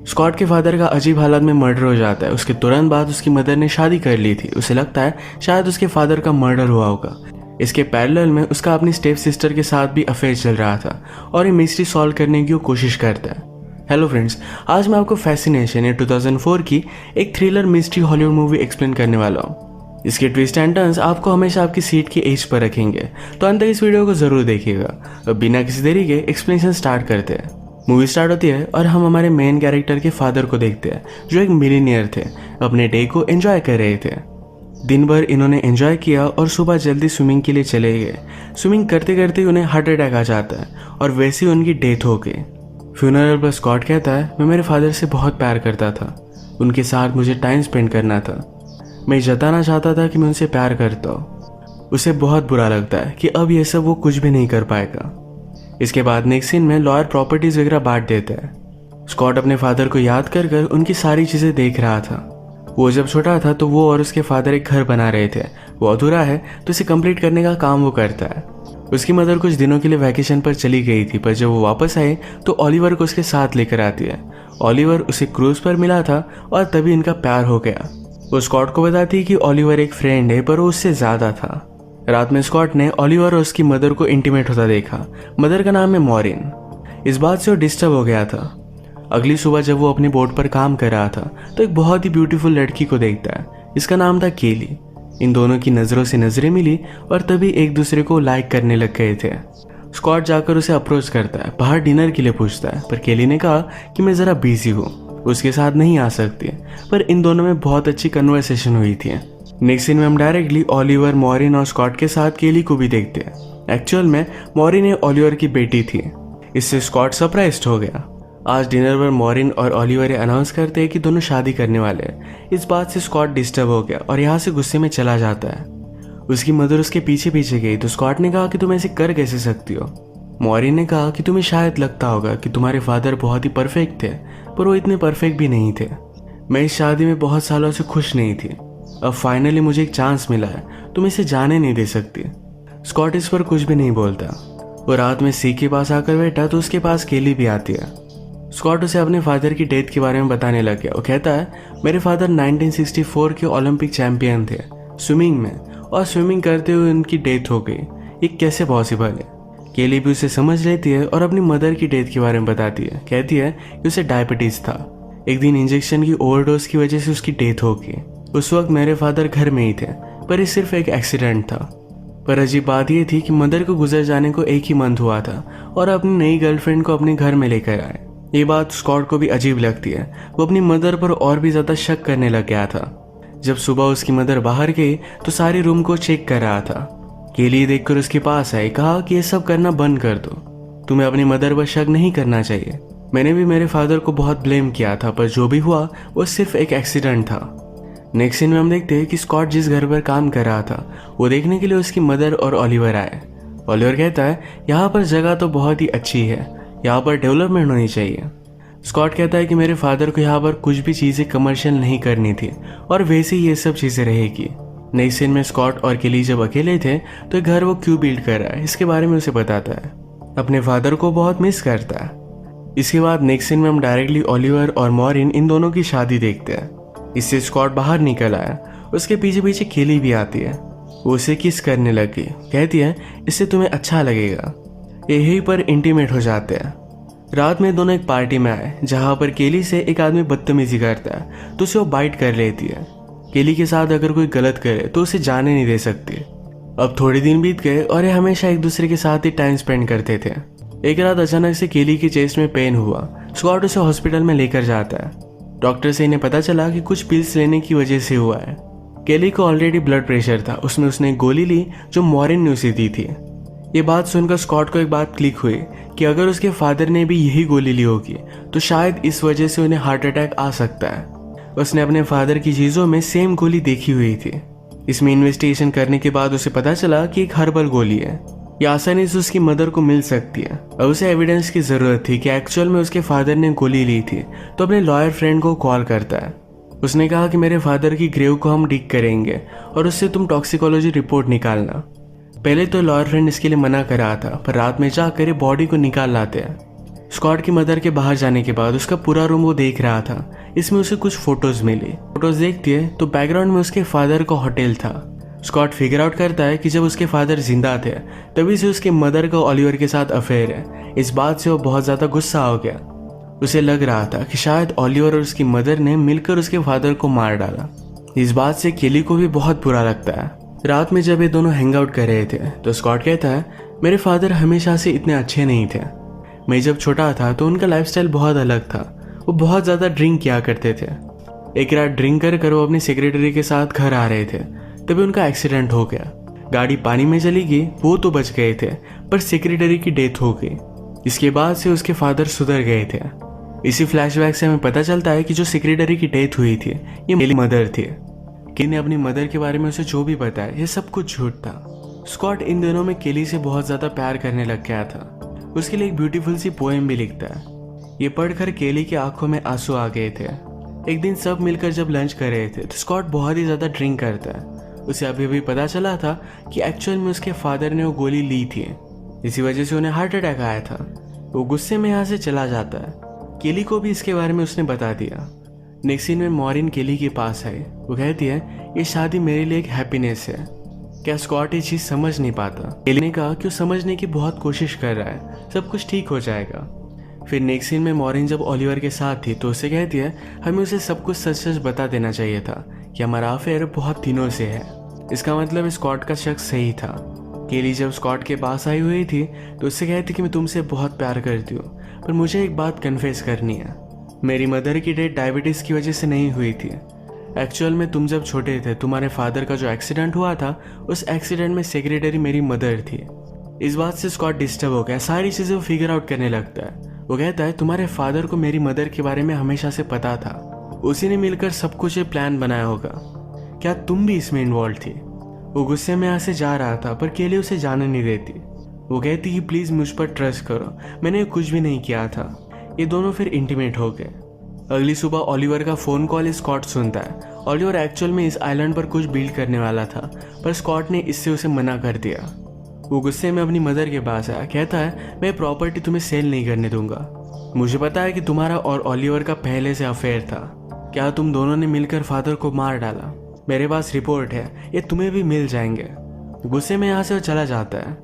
Scott के father का अजीब हालत में मर्डर हो जाता है। उसके तुरंत बाद उसकी मदर ने शादी कर ली थी। उसे लगता है शायद उसके फादर का मर्डर हुआ होगा। इसके पैरेलल में उसका अपनी स्टेप सिस्टर के साथ भी अफेयर चल रहा था और ये मिस्ट्री सॉल्व करने की वो कोशिश करता है। हेलो फ्रेंड्स, आज मैं आपको फैसिनेशन या 2004 की एक thriller mystery Hollywood movie explain करने वाला हूँ। इसके ट्विस्ट एंड टर्न्स आपको हमेशा आपकी सीट की एज पर रखेंगे, तो अंत तक इस वीडियो को जरूर देखिएगा। अब बिना किसी देरी के एक्सप्लेनेशन स्टार्ट करते हैं। मूवी स्टार्ट होती है और हम हमारे मेन कैरेक्टर के फादर को देखते हैं, जो एक मिलीनियर थे, अपने डे को एंजॉय कर रहे थे। दिन भर इन्होंने एंजॉय किया और सुबह जल्दी स्विमिंग के लिए चले गए। स्विमिंग करते करते उन्हें हार्ट अटैक आ जाता है और वैसे ही उनकी डेथ हो गई। फ्यूनरल पर स्कॉट कहता है, मैं मेरे फादर से बहुत प्यार करता था, उनके साथ मुझे टाइम स्पेंड करना था, मैं जताना चाहता था कि मैं उनसे प्यार करता हूँ। उसे बहुत बुरा लगता है कि अब ये सब वो कुछ भी नहीं कर पाएगा। इसके बाद नेक्स्ट सीन में लॉयर प्रॉपर्टीज वगैरह बांट देता है। स्कॉट अपने फादर को याद कर कर उनकी सारी चीजें देख रहा था। वो जब छोटा था तो वो और उसके फादर एक घर बना रहे थे। वो अधूरा है तो इसे कंप्लीट करने का काम वो करता है। उसकी मदर कुछ दिनों के लिए वैकेशन पर चली गई थी, पर जब वो वापस आए तो ओलिवर को उसके साथ लेकर आती है। ओलिवर उसे क्रूज पर मिला था और तभी इनका प्यार हो गया। वो स्कॉट को बताती है कि ओलिवर एक फ्रेंड है, पर वो उससे ज्यादा था। रात में स्कॉट ने ओलिवर और उसकी मदर को इंटीमेट होता देखा। मदर का नाम है मॉरिन। इस बात से वो डिस्टर्ब हो गया था। अगली सुबह जब वो अपनी बोट पर काम कर रहा था तो एक बहुत ही ब्यूटीफुल लड़की को देखता है। इसका नाम था केली। इन दोनों की नजरों से नजरें मिली और तभी एक दूसरे को लाइक करने लग गए थे। स्कॉट जाकर उसे अप्रोच करता है, बाहर डिनर के लिए पूछता है, पर केली ने कहा कि मैं जरा बिजी हूँ, उसके साथ नहीं आ सकती। पर इन दोनों में बहुत अच्छी कन्वर्सेशन हुई थी। नेक्स्ट सीन में हम डायरेक्टली ओलिवर, मॉरिन और स्कॉट के साथ केली को भी देखते हैं। एक्चुअल में मॉरिन ने ओलिवर की बेटी थी। इससे स्कॉट सरप्राइज्ड हो गया। आज डिनर पर मॉरिन और ओलिवर अनाउंस करते हैं कि दोनों शादी करने वाले हैं। इस बात से स्कॉट डिस्टर्ब हो गया और यहाँ से गुस्से में चला जाता है। उसकी मदर उसके पीछे पीछे गई तो स्कॉट ने कहा कि तुम ऐसे कर कैसे सकती हो। मॉरिन ने कहा कि तुम्हें शायद लगता होगा कि तुम्हारे फादर बहुत ही परफेक्ट थे, पर वो इतने परफेक्ट भी नहीं थे। मैं इस शादी में बहुत सालों से खुश नहीं थी। अब फाइनली मुझे एक चांस मिला है, तुम इसे जाने नहीं दे सकती। स्कॉट इस पर कुछ भी नहीं बोलता। वो रात में सी के पास आकर बैठा तो उसके पास केली भी आती है। स्कॉट उसे अपने फादर की डेथ के बारे में बताने लग गया। वो कहता है, मेरे फादर 1964 के ओलंपिक चैंपियन थे स्विमिंग में, और स्विमिंग करते हुए उनकी डेथ हो गई। ये कैसे पॉसिबल है। केली भी उसे समझ लेती है और अपनी मदर की डेथ के बारे में बताती है। कहती है कि उसे डायबिटीज था। एक दिन इंजेक्शन की ओवरडोज की वजह से उसकी डेथ हो गई। उस वक्त मेरे फादर घर में ही थे, पर ये सिर्फ एक एक्सीडेंट था। पर अजीब बात यह थी कि मदर को गुजर जाने को एक ही मंथ हुआ था और अपनी नई गर्लफ्रेंड को अपने घर में लेकर आए। ये बात स्कॉट को भी अजीब लगती है। वो अपनी मदर पर और भी ज्यादा शक करने लग गया था। जब सुबह उसकी मदर बाहर गई तो सारे रूम को चेक कर रहा था। केली देखकर उसके पास आई, कहा कि ये सब करना बंद कर दो, तुम्हें अपनी मदर पर शक नहीं करना चाहिए। मैंने भी मेरे फादर को बहुत ब्लेम किया था, पर जो भी हुआ वो सिर्फ एक एक्सीडेंट था। नेक्स्ट सीन में हम देखते हैं कि स्कॉट जिस घर पर काम कर रहा था वो देखने के लिए उसकी मदर और ओलिवर आए। ओलिवर कहता है, यहाँ पर जगह तो बहुत ही अच्छी है, यहाँ पर डेवलपमेंट होनी चाहिए। स्कॉट कहता है कि मेरे फादर को यहाँ पर कुछ भी चीज़ें कमर्शियल नहीं करनी थी और वैसे ही ये सब चीज़ें रहेगी। नेक्स्ट सीन में स्कॉट और केली जब अकेले थे तो घर वो क्यों बिल्ड कर रहा है इसके बारे में उसे बताता है। अपने फादर को बहुत मिस करता है। इसके बाद नेक्स्ट सीन में हम डायरेक्टली ओलिवर और मॉरिन इन दोनों की शादी देखते हैं। इससे स्कॉट बाहर निकल आया। उसके पीछे पीछे केली भी आती है। वो उसे किस करने लगी। कहती है, इससे तुम्हें अच्छा लगेगा। यहीं पर इंटीमेट हो जाते हैं। रात में दोनों एक पार्टी में आए जहां पर केली से एक आदमी बदतमीजी करता है तो उसे वो बाइट कर लेती है। केली के साथ अगर कोई गलत करे तो उसे जाने नहीं दे सकती। अब थोड़े दिन बीत गए और ये हमेशा एक दूसरे के साथ ही टाइम स्पेंड करते थे। एक रात अचानक से केली की चेस्ट में पेन हुआ। स्कॉट उसे हॉस्पिटल में लेकर जाता है। डॉक्टर से इन्हें पता चला कि कुछ पिल्स लेने की वजह से हुआ है। केली को ऑलरेडी ब्लड प्रेशर था, उसमें उसने एक गोली ली जो मॉरिन ने उसे दी थी। ये बात सुनकर स्कॉट को एक बात क्लिक हुई कि अगर उसके फादर ने भी यही गोली ली होगी तो शायद इस वजह से उन्हें हार्ट अटैक आ सकता है। उसने अपने फादर की चीजों में सेम गोली देखी हुई थी। इसमें इन्वेस्टिगेशन करने के बाद उसे पता चला कि एक हर्बल गोली है, ये आसानी से उसकी मदर को मिल सकती है। अब उसे एविडेंस की जरूरत थी कि एक्चुअल में उसके फादर ने गोली ली थी, तो अपने लॉयर फ्रेंड को कॉल करता है। उसने कहा कि मेरे फादर की ग्रेव को हम डिग करेंगे और उससे तुम टॉक्सिकोलॉजी रिपोर्ट निकालना। पहले तो लॉयर फ्रेंड इसके लिए मना कर रहा था, पर रात में जाकर बॉडी को निकाल लाते हैं। स्कॉट की मदर के बाहर जाने के बाद उसका पूरा रूम वो देख रहा था। इसमें उसे कुछ फोटोज मिली। फोटोज देखती है तो बैकग्राउंड में उसके फादर का होटल था। स्कॉट फिगर आउट करता है कि जब उसके फादर जिंदा थे तभी से उसके मदर का ओलिवर के साथ अफेयर है। इस बात से वो बहुत ज़्यादा गुस्सा हो गया। उसे लग रहा था कि शायद ओलिवर और उसकी मदर ने मिलकर उसके फादर को मार डाला। इस बात से केली को भी बहुत बुरा लगता है। रात में जब ये दोनों हैंग आउट कर रहे थे तो स्कॉट कहता है, मेरे फादर हमेशा से इतने अच्छे नहीं थे। मैं जब छोटा था तो उनका लाइफस्टाइल बहुत अलग था। वो बहुत ज़्यादा ड्रिंक किया करते थे। एक रात ड्रिंक कर वो अपनी सेक्रेटरी के साथ घर आ रहे थे तभी उनका एक्सीडेंट हो गया। गाड़ी पानी में चली गई, वो तो बच गए थे पर सेक्रेटरी की डेथ हो गई। इसके बाद से उसके फादर सुधर गए थे। इसी फ्लैशबैक से हमें पता चलता है कि जो सेक्रेटरी की डेथ हुई थी ये मेरी मदर थी। केली ने अपनी मदर के बारे में उसे जो भी बताया ये सब कुछ झूठ था। स्कॉट इन दिनों में केली से बहुत ज़्यादा प्यार करने लग गया था। उसके लिए एक ब्यूटीफुल सी पोएम भी लिखता है। ये पढ़कर केली की आंखों में आंसू आ गए थे। एक दिन सब मिलकर जब लंच कर रहे थे तो स्कॉट बहुत ही ज़्यादा ड्रिंक करता है। उसे अभी भी पता चला था कि एक्चुअल में उसके फादर ने वो गोली ली थी। इसी वजह से उन्हें हार्ट अटैक आया था। वो गुस्से में यहाँ से चला जाता है। केली को भी इसके बारे में उसने बता दिया। नेक्स्ट सीन में मॉरिन केली के पास आई। वो कहती है, ये शादी मेरे लिए एक हैप्पीनेस है। क्या स्कॉट ये चीज़ समझ नहीं पाता? केली ने कहा कि वो समझने की बहुत कोशिश कर रहा है, सब कुछ ठीक हो जाएगा। फिर नेक्स्ट सीन में मॉरिन जब ओलिवर के साथ थी तो उसे कहती है, हमें उसे सब कुछ सच सच बता देना चाहिए था कि हमारा अफेयर बहुत दिनों से है। इसका मतलब स्कॉट का शक सही था। केली जब स्कॉट के पास आई हुई थी तो उससे कहती कि मैं तुमसे बहुत प्यार करती हूँ, पर मुझे एक बात कन्फेस करनी है। मेरी मदर की डेथ डायबिटीज़ की वजह से नहीं हुई थी। एक्चुअल में तुम जब छोटे थे तुम्हारे फादर का जो एक्सीडेंट हुआ था उस एक्सीडेंट में सेक्रेटरी मेरी मदर थी। इस बात से स्कॉट डिस्टर्ब हो गया। सारी चीज़ें वो फिगर आउट करने लगता है। वो कहता है, तुम्हारे फादर को मेरी मदर के बारे में हमेशा से पता था। उसी ने मिलकर सब कुछ ये प्लान बनाया होगा। क्या तुम भी इसमें इन्वॉल्व थी? वो गुस्से में यहाँ से जा रहा था पर केली उसे जाने नहीं देती। वो कहती कि प्लीज़ मुझ पर ट्रस्ट करो, मैंने कुछ भी नहीं किया था। ये दोनों फिर इंटीमेट हो गए। अगली सुबह ओलिवर का फ़ोन कॉल स्कॉट सुनता है। ओलिवर एक्चुअल में इस आइलैंड पर कुछ बिल्ड करने वाला था पर स्कॉट ने इससे उसे मना कर दिया। वो गुस्से में अपनी मदर के पास आया। कहता है, मैं प्रॉपर्टी तुम्हें सेल नहीं करने दूंगा। मुझे पता है कि तुम्हारा और ओलिवर का पहले से अफेयर था। क्या तुम दोनों ने मिलकर फादर को मार डाला? मेरे पास रिपोर्ट है, ये तुम्हें भी मिल जाएंगे। गुस्से में यहाँ से वो चला जाता है।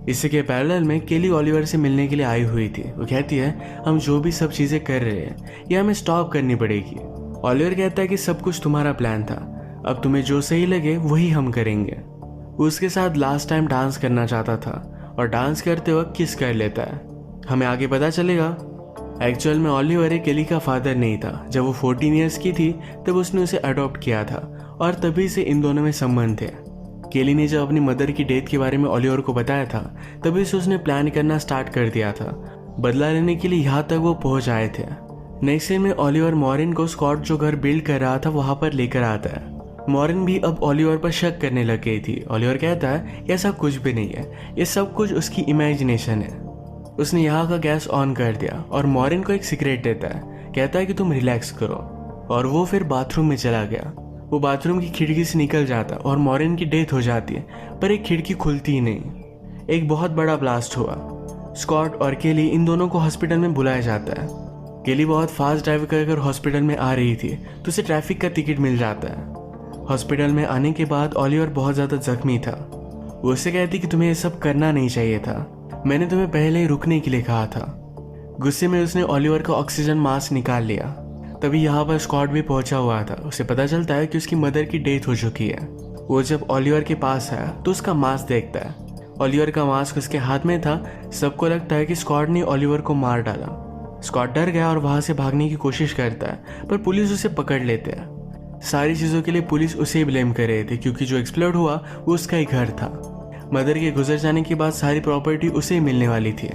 इसी के पैरेलल में केली ओलिवर से मिलने के लिए आई हुई थी। वो कहती है, हम जो भी सब चीज़ें कर रहे हैं ये हमें स्टॉप करनी पड़ेगी। ओलिवर कहता है कि सब कुछ तुम्हारा प्लान था, अब तुम्हें जो सही लगे वही हम करेंगे। वो उसके साथ लास्ट टाइम डांस करना चाहता था और डांस करते वक्त किस कर लेता है। हमें आगे पता चलेगा एक्चुअल में ओलिवर केली का फादर नहीं था। जब वो 14 ईयर्स की थी तब उसने उसे अडॉप्ट किया था और तभी से इन दोनों में संबंध थे। केली ने जब अपनी मदर की डेथ के बारे में ओलिवर को बताया था तभी से उसने प्लान करना स्टार्ट कर दिया था। बदला लेने के लिए यहाँ तक वो पहुँच आए थे। नेक्स्ट सीन में ओलिवर मॉरिन को स्कॉट जो घर बिल्ड कर रहा था वहाँ पर लेकर आता है। मॉरिन भी अब ओलिवर पर शक करने लग गई थी। ओलिवर कहता है, ऐसा कुछ भी नहीं है, ये सब कुछ उसकी इमेजिनेशन है। उसने यहाँ का गैस ऑन कर दिया और मॉरिन को एक सिगरेट देता है। कहता है कि तुम रिलैक्स करो और वो फिर बाथरूम में चला गया। वो बाथरूम की खिड़की से निकल जाता और मॉरिन की डेथ हो जाती है पर एक खिड़की खुलती ही नहीं। एक बहुत बड़ा ब्लास्ट हुआ। स्कॉट और केली इन दोनों को हॉस्पिटल में बुलाया जाता है। केली बहुत फास्ट ड्राइव कर हॉस्पिटल में आ रही थी तो उसे ट्रैफिक का टिकट मिल जाता है। हॉस्पिटल में आने के बाद ओलिवर बहुत ज़्यादा जख्मी था। वो उससे कहती कि तुम्हें ये सब करना नहीं चाहिए था, मैंने तुम्हें पहले ही रुकने के लिए कहा था। गुस्से में उसने ओलिवर का ऑक्सीजन मास्क निकाल लिया। तभी यहाँ पर स्कॉट भी पहुंचा हुआ था। उसे पता चलता है कि उसकी मदर की डेथ हो चुकी है। वो जब ओलिवर के पास आया तो उसका मास्क देखता है। ओलिवर का मास्क उसके हाथ में था। सबको लगता है कि स्कॉट ने ओलिवर को मार डाला। स्कॉट डर गया और वहाँ से भागने की कोशिश करता है पर पुलिस उसे पकड़ लेते हैं। सारी चीज़ों के लिए पुलिस उसे ही ब्लेम कर रहे थे क्योंकि जो एक्सप्लोड हुआ वो उसका ही घर था। मदर के गुजर जाने के बाद सारी प्रॉपर्टी उसे ही मिलने वाली थी।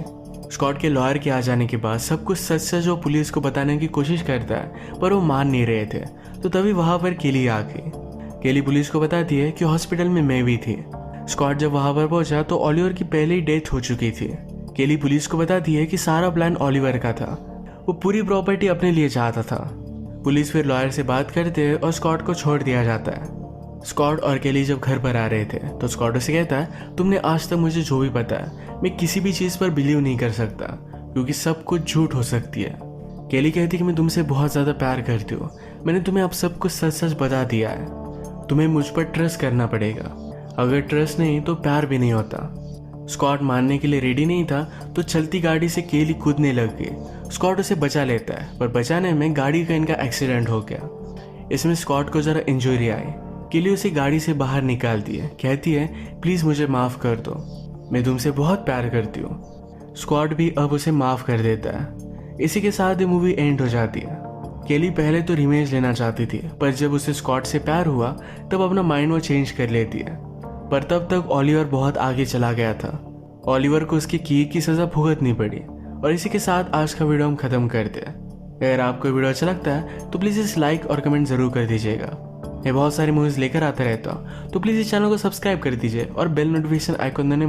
स्कॉट के लॉयर के आ जाने के बाद सब कुछ सच सच वो पुलिस को बताने की कोशिश करता है पर वो मान नहीं रहे थे। तो तभी वहाँ पर केली आ गई। केली पुलिस को बताती है कि हॉस्पिटल में मैं भी थी। स्कॉट जब वहाँ पर पहुंचा तो ओलिवर की पहले ही डेथ हो चुकी थी। केली पुलिस को बताती है कि सारा प्लान ओलिवर का था। वो पूरी प्रॉपर्टी अपने लिए चाहता था। पुलिस फिर लॉयर से बात करते हैं और स्कॉट को छोड़ दिया जाता है। स्कॉट और केली जब घर पर आ रहे थे तो स्कॉट उसे कहता है, तुमने आज तक मुझे जो भी पता है मैं किसी भी चीज़ पर बिलीव नहीं कर सकता। क्योंकि सब कुछ झूठ हो सकती है। केली कहती कि मैं तुमसे बहुत ज़्यादा प्यार करती हूँ, मैंने तुम्हें अब सब कुछ सच सच बता दिया है, तुम्हें मुझ पर ट्रस्ट करना पड़ेगा, अगर ट्रस्ट नहीं तो प्यार भी नहीं होता। स्कॉट मानने के लिए रेडी नहीं था तो चलती गाड़ी से केली कूदने लग गई। स्कॉट उसे बचा लेता है, पर बचाने में गाड़ी का इनका एक्सीडेंट हो गया। इसमें स्कॉट को ज़रा इंजरी आई। केली उसे गाड़ी से बाहर निकालती है, कहती है प्लीज़ मुझे माफ़ कर दो, मैं तुमसे बहुत प्यार करती हूँ। स्कॉट भी अब उसे माफ़ कर देता है। इसी के साथ ये मूवी एंड हो जाती है। केली पहले तो रिवेंज लेना चाहती थी, पर जब उसे स्कॉट से प्यार हुआ तब अपना माइंड वो चेंज कर लेती है। पर तब तक ओलिवर बहुत आगे चला गया था। ओलिवर को उसकी की सज़ा भुगतनी पड़ी। और इसी के साथ आज का वीडियो हम ख़त्म करते हैं। अगर आपको वीडियो अच्छा लगता है तो प्लीज़ इस लाइक और कमेंट ज़रूर कर दीजिएगा। मैं बहुत सारी मूवीज़ लेकर आता रहता हूँ, तो प्लीज़ इस चैनल को सब्सक्राइब कर दीजिए और बेल नोटिफिकेशन आइकन देने